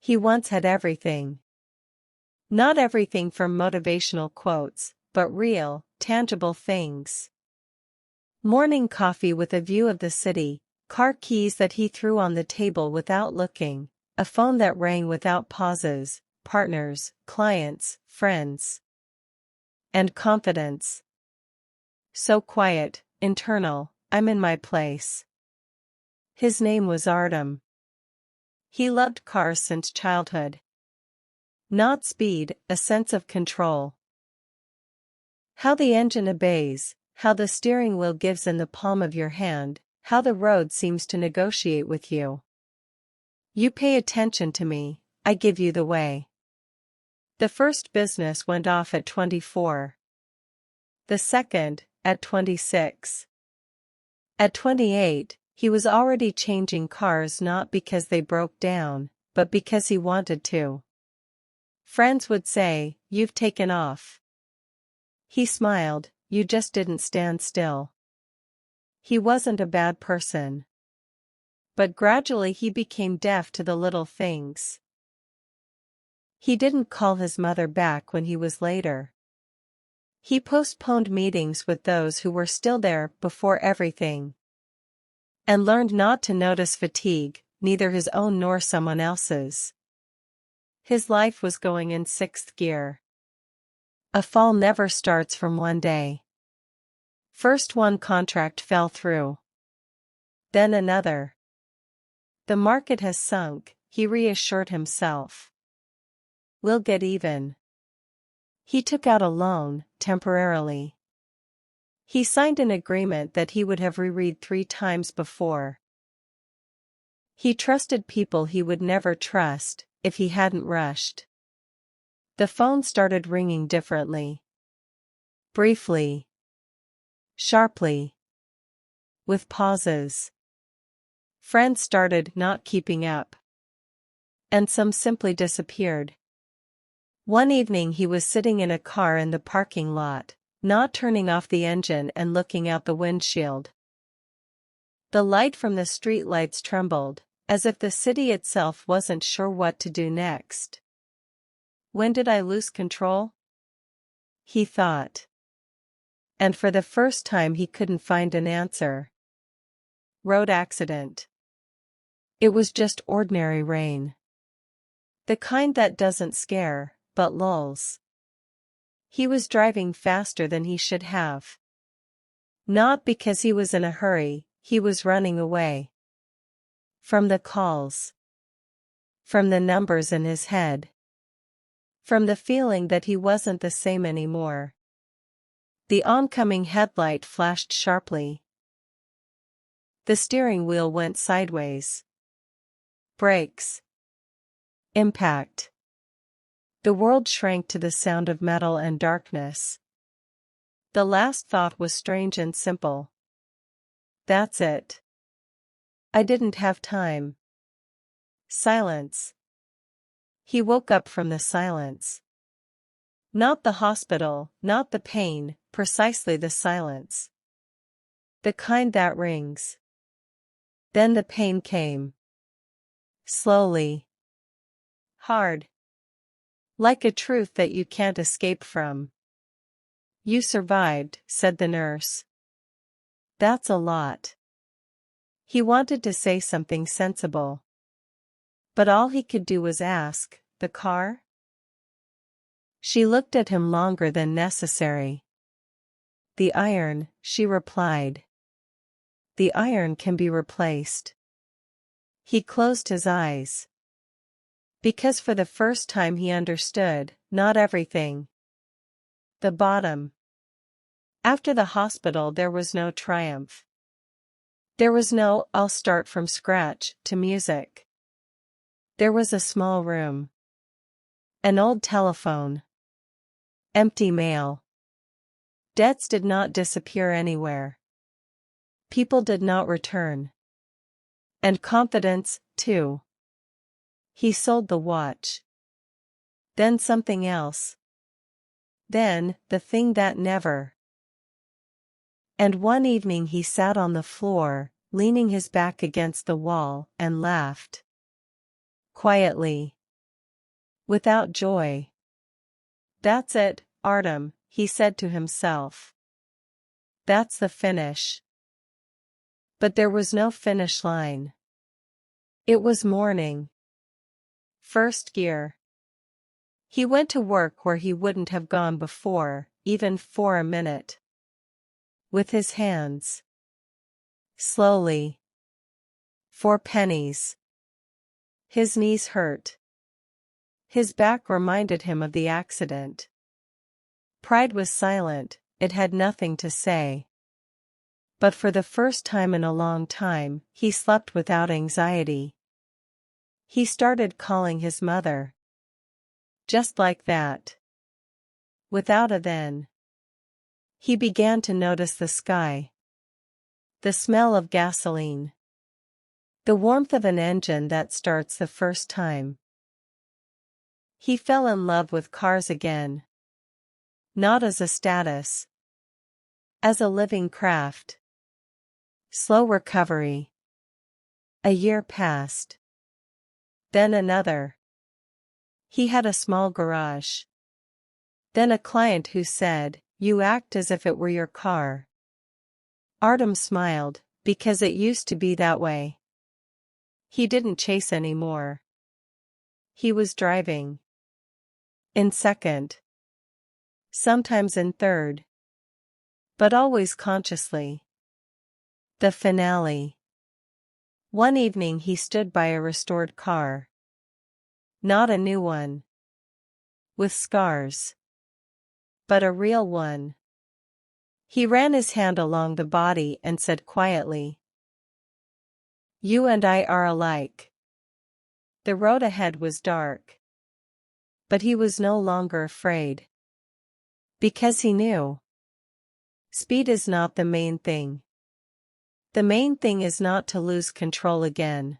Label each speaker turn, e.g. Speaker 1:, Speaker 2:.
Speaker 1: He once had everything. Not everything from motivational quotes, but real, tangible things. Morning coffee with a view of the city, car keys that he threw on the table without looking, a phone that rang without pauses, partners, clients, friends. And confidence. So quiet, internal, I'm in my place. His name was Artem. He loved cars since childhood. Not speed, a sense of control. How the engine obeys, how the steering wheel gives in the palm of your hand, how the road seems to negotiate with you. You pay attention to me, I give you the way. The first business went off at 24. The second, at 26. At 28, he was already changing cars not because they broke down, but because he wanted to. Friends would say, "You've taken off." He smiled, "You just didn't stand still." He wasn't a bad person. But gradually he became deaf to the little things. He didn't call his mother back when he was later. He postponed meetings with those who were still there before everything. And learned not to notice fatigue, neither his own nor someone else's. His life was going in sixth gear. A fall never starts from one day. First one contract fell through. Then another. The market has sunk, he reassured himself. We'll get even. He took out a loan, temporarily. He signed an agreement that he would have reread 3 times before. He trusted people he would never trust, if he hadn't rushed. The phone started ringing differently. Briefly. Sharply. With pauses. Friends started not keeping up. And some simply disappeared. One evening he was sitting in a car in the parking lot, not turning off the engine and looking out the windshield. The light from the streetlights trembled, as if the city itself wasn't sure what to do next. When did I lose control? He thought. And for the first time he couldn't find an answer. Road accident. It was just ordinary rain. The kind that doesn't scare, but lulls. He was driving faster than he should have. Not because he was in a hurry, he was running away. From the calls. From the numbers in his head. From the feeling that he wasn't the same anymore. The oncoming headlight flashed sharply. The steering wheel went sideways. Brakes. Impact. The world shrank to the sound of metal and darkness. The last thought was strange and simple. That's it. I didn't have time. Silence. He woke up from the silence. Not the hospital, not the pain, precisely the silence. The kind that rings. Then the pain came. Slowly. Hard. Like a truth that you can't escape from. You survived, said the nurse. That's a lot. He wanted to say something sensible. But all he could do was ask, the car? She looked at him longer than necessary. The iron, she replied. The iron can be replaced. He closed his eyes. Because for the first time he understood, not everything. The bottom. After the hospital there was no triumph. There was no, I'll start from scratch, to music. There was a small room. An old telephone. Empty mail. Debts did not disappear anywhere. People did not return. And confidence, too. He sold the watch. Then something else. Then, the thing that never. And one evening he sat on the floor, leaning his back against the wall, and laughed. Quietly. without joy. That's it, Artem, he said to himself. That's the finish. But there was no finish line. It was morning. First gear. He went to work where he wouldn't have gone before, even for a minute. With his hands. Slowly. 4 pennies. His knees hurt. His back reminded him of the accident. Pride was silent, it had nothing to say. But for the first time in a long time, he slept without anxiety. He started calling his mother. Just like that. Without a then. He began to notice the sky. The smell of gasoline. The warmth of an engine that starts the first time. He fell in love with cars again. Not as a status. As a living craft. Slow recovery. A year passed. Then another. He had a small garage. Then a client who said, "You act as if it were your car." Artem smiled, because it used to be that way. He didn't chase anymore. He was driving. In second. Sometimes in third. But always consciously. The finale. One evening he stood by a restored car. Not a new one. With scars. But a real one. He ran his hand along the body and said quietly, "You and I are alike." The road ahead was dark. But he was no longer afraid. Because he knew. Speed is not the main thing. The main thing is not to lose control again.